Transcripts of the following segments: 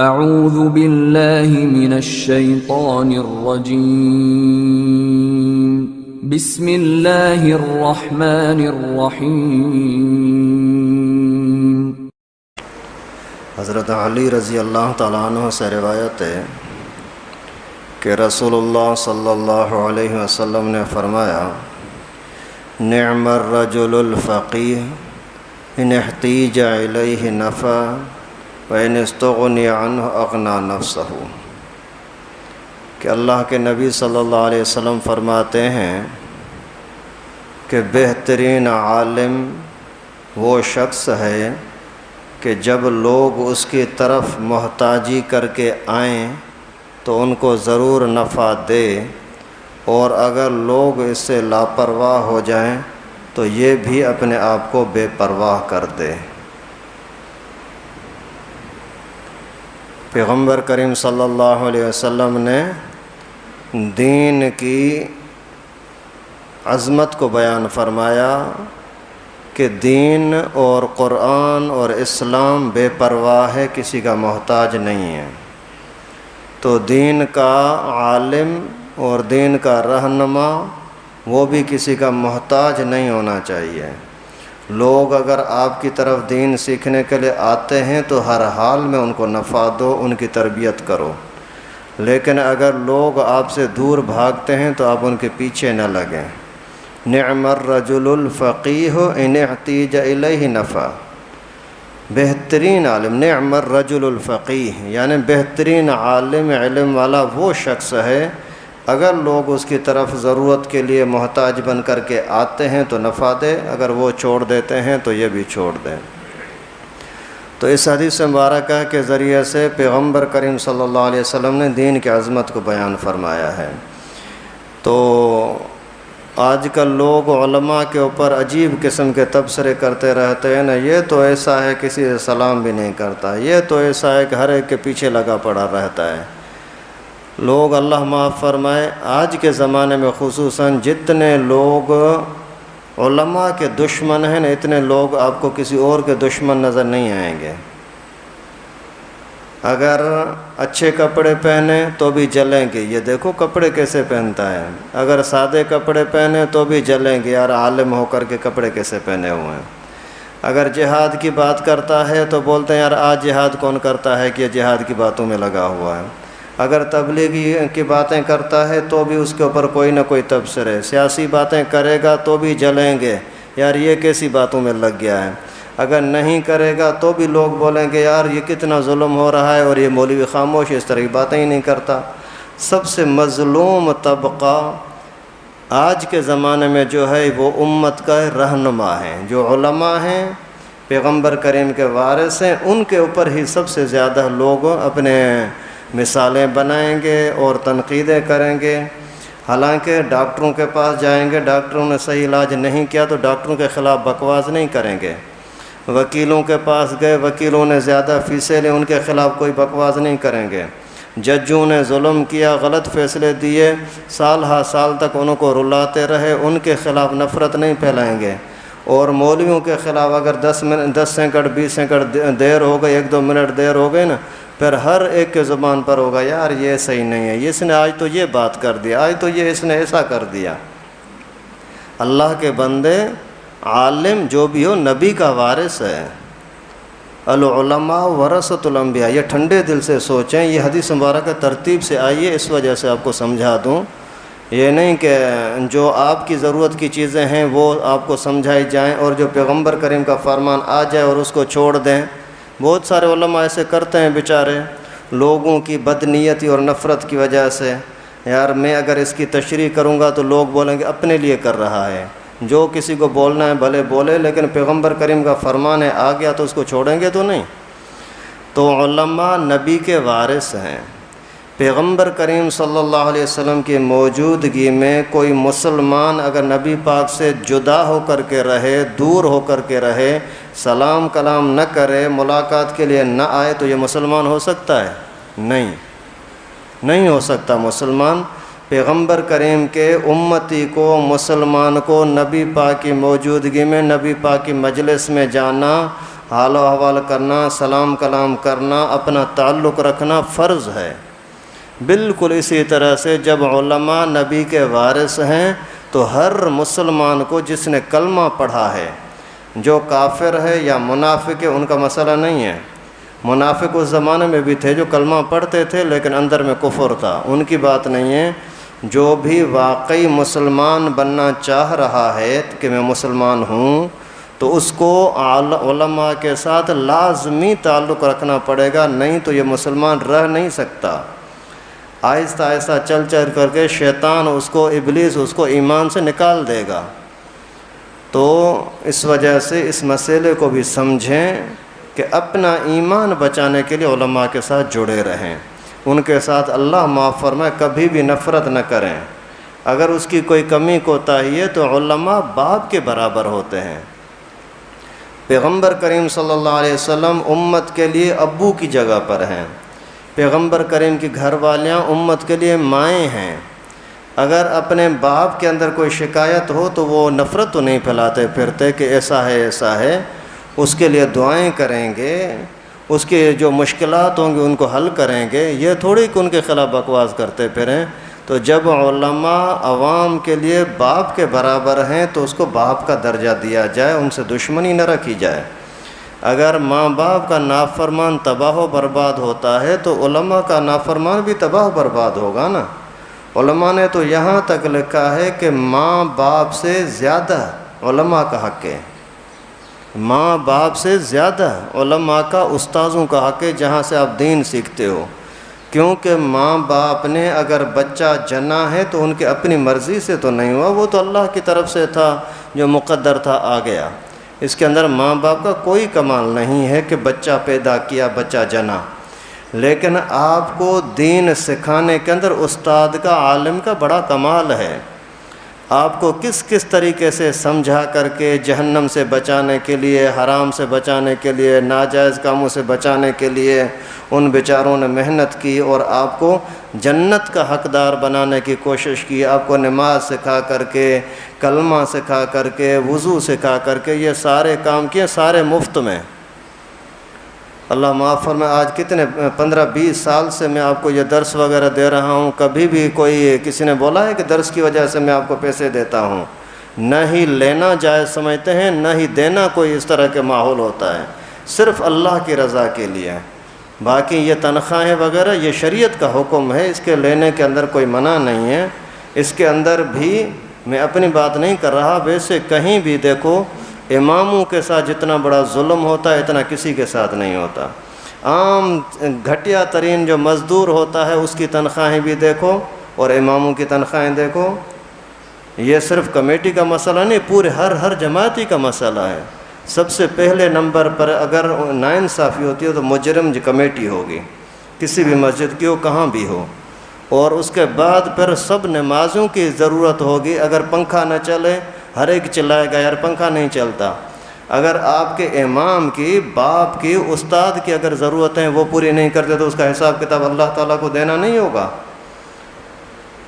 اعوذ باللہ من الشیطان الرجیم بسم اللہ الرحمن الرحیم۔ حضرت علی رضی اللہ تعالیٰ عنہ سے روایت ہے کہ رسول اللہ صلی اللہ علیہ وسلم نے فرمایا، نعم الرجل الفقیہ ان احتیج الیہ نفع وَإِنِ اسْتُغْنِيَ عَنْهُ أَغْنَى نَفْسَهُ، کہ اللہ کے نبی صلی اللہ علیہ وسلم فرماتے ہیں کہ بہترین عالم وہ شخص ہے کہ جب لوگ اس کی طرف محتاجی کر کے آئیں تو ان کو ضرور نفع دے، اور اگر لوگ اس سے لاپرواہ ہو جائیں تو یہ بھی اپنے آپ کو بے پرواہ کر دے۔ پیغمبر کریم صلی اللہ علیہ وسلم نے دین کی عظمت کو بیان فرمایا کہ دین اور قرآن اور اسلام بے پرواہ ہے، کسی کا محتاج نہیں ہے۔ تو دین کا عالم اور دین کا رہنما وہ بھی کسی کا محتاج نہیں ہونا چاہیے۔ لوگ اگر آپ کی طرف دین سیکھنے کے لیے آتے ہیں تو ہر حال میں ان کو نفع دو، ان کی تربیت کرو، لیکن اگر لوگ آپ سے دور بھاگتے ہیں تو آپ ان کے پیچھے نہ لگیں۔ نعم الرجل الفقیہ ان احتیج الیہ نفع، بہترین عالم، نعم الرجل الفقیہ یعنی بہترین عالم، علم والا وہ شخص ہے اگر لوگ اس کی طرف ضرورت کے لیے محتاج بن کر کے آتے ہیں تو نفع دے، اگر وہ چھوڑ دیتے ہیں تو یہ بھی چھوڑ دیں۔ تو اس حدیث مبارکہ کے ذریعے سے پیغمبر کریم صلی اللہ علیہ وسلم نے دین کی عظمت کو بیان فرمایا ہے۔ تو آج کل لوگ علماء کے اوپر عجیب قسم کے تبصرے کرتے رہتے ہیں نا، یہ تو ایسا ہے کسی سے سلام بھی نہیں کرتا، یہ تو ایسا ہے کہ ہر ایک کے پیچھے لگا پڑا رہتا ہے۔ لوگ اللہ معاف فرمائے، آج کے زمانے میں خصوصاً جتنے لوگ علماء کے دشمن ہیں نا، اتنے لوگ آپ کو کسی اور کے دشمن نظر نہیں آئیں گے۔ اگر اچھے کپڑے پہنے تو بھی جلیں گے، یہ دیکھو کپڑے کیسے پہنتا ہے، اگر سادے کپڑے پہنے تو بھی جلیں گے، یار عالم ہو کر کے کپڑے کیسے پہنے ہوئے ہیں۔ اگر جہاد کی بات کرتا ہے تو بولتے ہیں یار آج جہاد کون کرتا ہے کہ یہ جہاد کی باتوں میں لگا ہوا ہے۔ اگر تبلیغی کی باتیں کرتا ہے تو بھی اس کے اوپر کوئی نہ کوئی تبصرے، سیاسی باتیں کرے گا تو بھی جلیں گے، یار یہ کیسی باتوں میں لگ گیا ہے۔ اگر نہیں کرے گا تو بھی لوگ بولیں گے یار یہ کتنا ظلم ہو رہا ہے، اور یہ مولوی خاموش اس طرح کی باتیں ہی نہیں کرتا۔ سب سے مظلوم طبقہ آج کے زمانے میں جو ہے وہ امت کا رہنما ہے، جو علماء ہیں، پیغمبر کریم کے وارث ہیں، ان کے اوپر ہی سب سے زیادہ لوگ اپنے مثالیں بنائیں گے اور تنقیدیں کریں گے۔ حالانکہ ڈاکٹروں کے پاس جائیں گے، ڈاکٹروں نے صحیح علاج نہیں کیا تو ڈاکٹروں کے خلاف بکواس نہیں کریں گے۔ وکیلوں کے پاس گئے، وکیلوں نے زیادہ فیسیں لیں، ان کے خلاف کوئی بکواس نہیں کریں گے۔ ججوں نے ظلم کیا، غلط فیصلے دیے، سال ہا سال تک ان کو رلاتے رہے، ان کے خلاف نفرت نہیں پھیلائیں گے۔ اور مولویوں کے خلاف اگر 10 سیکنڈ 20 سیکنڈ دیر ہو گئی، 1-2 منٹ دیر ہو گئی نا، پھر ہر ایک کے زبان پر ہوگا یار یہ صحیح نہیں ہے، اس نے آج تو یہ بات کر دیا، آج تو یہ اس نے ایسا کر دیا۔ اللہ کے بندے، عالم جو بھی ہو نبی کا وارث ہے، العلماء ورثۃ الانبیاء، یہ ٹھنڈے دل سے سوچیں۔ یہ حدیث مبارکہ ترتیب سے آئی ہے، اس وجہ سے آپ کو سمجھا دوں، یہ نہیں کہ جو آپ کی ضرورت کی چیزیں ہیں وہ آپ کو سمجھائی جائیں اور جو پیغمبر کریم کا فرمان آ جائے اور اس کو چھوڑ دیں۔ بہت سارے علماء ایسے کرتے ہیں بیچارے، لوگوں کی بدنیتی اور نفرت کی وجہ سے، یار میں اگر اس کی تشریح کروں گا تو لوگ بولیں گے اپنے لیے کر رہا ہے، جو کسی کو بولنا ہے بھلے بولے، لیکن پیغمبر کریم کا فرمان ہے آ گیا تو اس کو چھوڑیں گے تو نہیں۔ تو علماء نبی کے وارث ہیں۔ پیغمبر کریم صلی اللہ علیہ وسلم کی موجودگی میں کوئی مسلمان اگر نبی پاک سے جدا ہو کر کے رہے، دور ہو کر کے رہے، سلام کلام نہ کرے، ملاقات کے لیے نہ آئے تو یہ مسلمان ہو سکتا ہے؟ نہیں ہو سکتا مسلمان۔ پیغمبر کریم کے امتی کو، مسلمان کو نبی پاک کی موجودگی میں، نبی پاک کی مجلس میں جانا حال و احوال کرنا، سلام کلام کرنا، اپنا تعلق رکھنا فرض ہے۔ بالکل اسی طرح سے جب علماء نبی کے وارث ہیں تو ہر مسلمان کو جس نے کلمہ پڑھا ہے، جو کافر ہے یا منافق ہے ان کا مسئلہ نہیں ہے۔ منافق اس زمانے میں بھی تھے جو کلمہ پڑھتے تھے لیکن اندر میں کفر تھا، ان کی بات نہیں ہے۔ جو بھی واقعی مسلمان بننا چاہ رہا ہے کہ میں مسلمان ہوں تو اس کو علماء کے ساتھ لازمی تعلق رکھنا پڑے گا، نہیں تو یہ مسلمان رہ نہیں سکتا۔ آہستہ آہستہ چل چل کر کے شیطان اس کو، ابلیس اس کو ایمان سے نکال دے گا۔ تو اس وجہ سے اس مسئلے کو بھی سمجھیں کہ اپنا ایمان بچانے کے لیے علماء کے ساتھ جڑے رہیں، ان کے ساتھ اللہ معاف فرمائے کبھی بھی نفرت نہ کریں۔ اگر اس کی کوئی کمی کوتاہی ہے تو علماء باپ کے برابر ہوتے ہیں۔ پیغمبر کریم صلی اللہ علیہ وسلم امت کے لیے ابو کی جگہ پر ہیں، پیغمبر کریم کی گھر والیاں امت کے لیے مائیں ہیں۔ اگر اپنے باپ کے اندر کوئی شکایت ہو تو وہ نفرت تو نہیں پھیلاتے پھرتے کہ ایسا ہے ایسا ہے، اس کے لیے دعائیں کریں گے، اس کے جو مشکلات ہوں گے ان کو حل کریں گے، یہ تھوڑی کہ ان کے خلاف بکواس کرتے پھریں۔ تو جب علماء عوام کے لیے باپ کے برابر ہیں تو اس کو باپ کا درجہ دیا جائے، ان سے دشمنی نہ رکھی جائے۔ اگر ماں باپ کا نافرمان تباہ و برباد ہوتا ہے تو علماء کا نافرمان بھی تباہ و برباد ہوگا نا۔ علماء نے تو یہاں تک لکھا ہے کہ ماں باپ سے زیادہ علماء کا حق ہے، ماں باپ سے زیادہ علماء کا استاذوں کا حق ہے جہاں سے آپ دین سیکھتے ہو، کیونکہ ماں باپ نے اگر بچہ جنا ہے تو ان کے اپنی مرضی سے تو نہیں ہوا، وہ تو اللہ کی طرف سے تھا، جو مقدر تھا آ گیا۔ اس کے اندر ماں باپ کا کوئی کمال نہیں ہے کہ بچہ پیدا کیا، بچہ جنا، لیکن آپ کو دین سکھانے کے اندر استاد کا، عالم کا بڑا کمال ہے۔ آپ کو کس کس طریقے سے سمجھا کر کے جہنم سے بچانے کے لیے، حرام سے بچانے کے لیے، ناجائز کاموں سے بچانے کے لیے ان بیچاروں نے محنت کی اور آپ کو جنت کا حقدار بنانے کی کوشش کی۔ آپ کو نماز سکھا کر کے، کلمہ سکھا کر کے، وضو سکھا کر کے یہ سارے کام کیے، سارے مفت میں۔ اللہ معاف فرمائے، آج کتنے 15-20 سال سے میں آپ کو یہ درس وغیرہ دے رہا ہوں، کبھی بھی کوئی کسی نے بولا ہے کہ درس کی وجہ سے میں آپ کو پیسے دیتا ہوں؟ نہ ہی لینا جائز سمجھتے ہیں، نہ ہی دینا کوئی اس طرح کے ماحول ہوتا ہے، صرف اللہ کی رضا کے لیے۔ باقی یہ تنخواہیں وغیرہ یہ شریعت کا حکم ہے، اس کے لینے کے اندر کوئی منع نہیں ہے۔ اس کے اندر بھی میں اپنی بات نہیں کر رہا، ویسے کہیں بھی دیکھو اماموں کے ساتھ جتنا بڑا ظلم ہوتا ہے اتنا کسی کے ساتھ نہیں ہوتا۔ عام گھٹیا ترین جو مزدور ہوتا ہے اس کی تنخواہیں بھی دیکھو اور اماموں کی تنخواہیں دیکھو۔ یہ صرف کمیٹی کا مسئلہ نہیں، پورے ہر جماعتی کا مسئلہ ہے۔ سب سے پہلے نمبر پر اگر ناانصافی ہوتی ہے تو مجرم کمیٹی ہوگی، کسی بھی مسجد کی ہو، کہاں بھی ہو۔ اور اس کے بعد پھر سب نمازوں کی ضرورت ہوگی۔ اگر پنکھا نہ چلے ہر ایک چلائے گا یار پنکھا نہیں چلتا۔ اگر آپ کے امام کی، باپ کی، استاد کی اگر ضرورتیں وہ پوری نہیں کرتے تو اس کا حساب کتاب اللہ تعالیٰ کو دینا نہیں ہوگا۔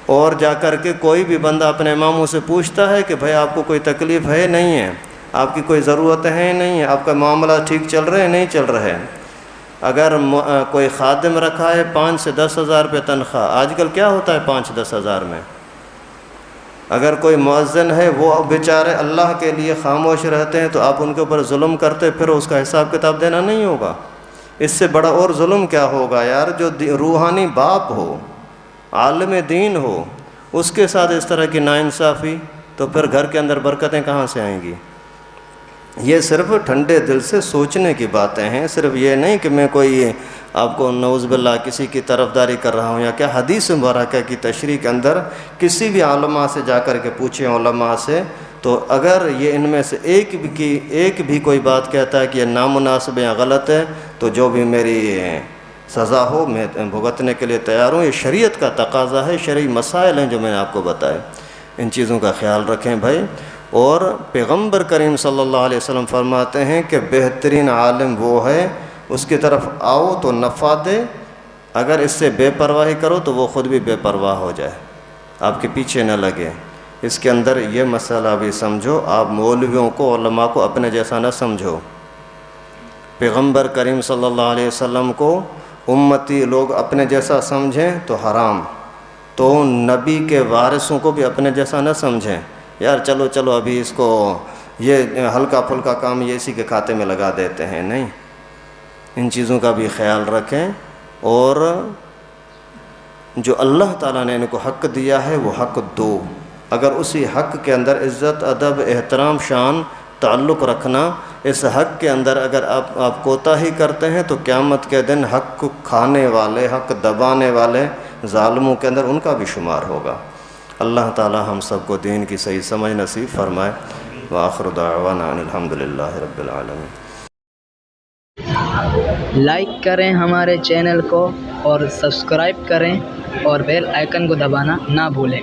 اور جا کر کے کوئی بھی بندہ اپنے اماموں سے پوچھتا ہے کہ بھائی آپ کو کوئی تکلیف ہے نہیں ہے، آپ کی کوئی ضرورتیں ہیں نہیں ہیں، آپ کا معاملہ ٹھیک چل رہے ہیں نہیں چل رہے۔ اگر کوئی خادم رکھا ہے 5 سے 10 ہزار روپے تنخواہ، آج کل کیا ہوتا ہے 5-10 ہزار میں؟ اگر کوئی مؤذن ہے وہ بیچارے اللہ کے لیے خاموش رہتے ہیں تو آپ ان کے اوپر ظلم کرتے پھر اس کا حساب کتاب دینا نہیں ہوگا۔ اس سے بڑا اور ظلم کیا ہوگا یار؟ جو روحانی باپ ہو، عالم دین ہو، اس کے ساتھ اس طرح کی ناانصافی، تو پھر گھر کے اندر برکتیں کہاں سے آئیں گی؟ یہ صرف ٹھنڈے دل سے سوچنے کی باتیں ہیں، صرف یہ نہیں کہ میں کوئی آپ کو نعوذ باللہ کسی کی طرفداری کر رہا ہوں یا کیا۔ حدیث مبارکہ کی تشریح کے اندر کسی بھی علماء سے جا کر کے پوچھیں، علماء سے، تو اگر یہ ان میں سے ایک بھی کوئی بات کہتا ہے کہ یہ نامناسب یا غلط ہے تو جو بھی میری سزا ہو میں بھگتنے کے لیے تیار ہوں۔ یہ شریعت کا تقاضا ہے، شرعی مسائل ہیں جو میں نے آپ کو بتائے، ان چیزوں کا خیال رکھیں بھائی۔ اور پیغمبر کریم صلی اللہ علیہ وسلم فرماتے ہیں کہ بہترین عالم وہ ہے اس کی طرف آؤ تو نفع دے، اگر اس سے بے پرواہی کرو تو وہ خود بھی بے پرواہ ہو جائے، آپ کے پیچھے نہ لگے۔ اس کے اندر یہ مسئلہ بھی سمجھو، آپ مولویوں کو، علماء کو اپنے جیسا نہ سمجھو۔ پیغمبر کریم صلی اللہ علیہ وسلم کو امتی لوگ اپنے جیسا سمجھیں تو حرام، تو نبی کے وارثوں کو بھی اپنے جیسا نہ سمجھیں، یار چلو چلو ابھی اس کو یہ ہلکا پھلکا کام یہ اسی کے کھاتے میں لگا دیتے ہیں، نہیں، ان چیزوں کا بھی خیال رکھیں، اور جو اللہ تعالیٰ نے ان کو حق دیا ہے وہ حق دو، اگر اسی حق کے اندر عزت، ادب، احترام، شان، تعلق رکھنا، اس حق کے اندر اگر آپ کوتاہی کرتے ہیں تو قیامت کے دن حق کھانے والے، حق دبانے والے ظالموں کے اندر ان کا بھی شمار ہوگا۔ اللہ تعالی ہم سب کو دین کی صحیح سمجھ نصیب فرمائے۔ وآخر دعوانا ان الحمدللہ رب العالمین۔ لائک کریں ہمارے چینل کو اور سبسکرائب کریں اور بیل آئیکن کو دبانا نہ بھولیں۔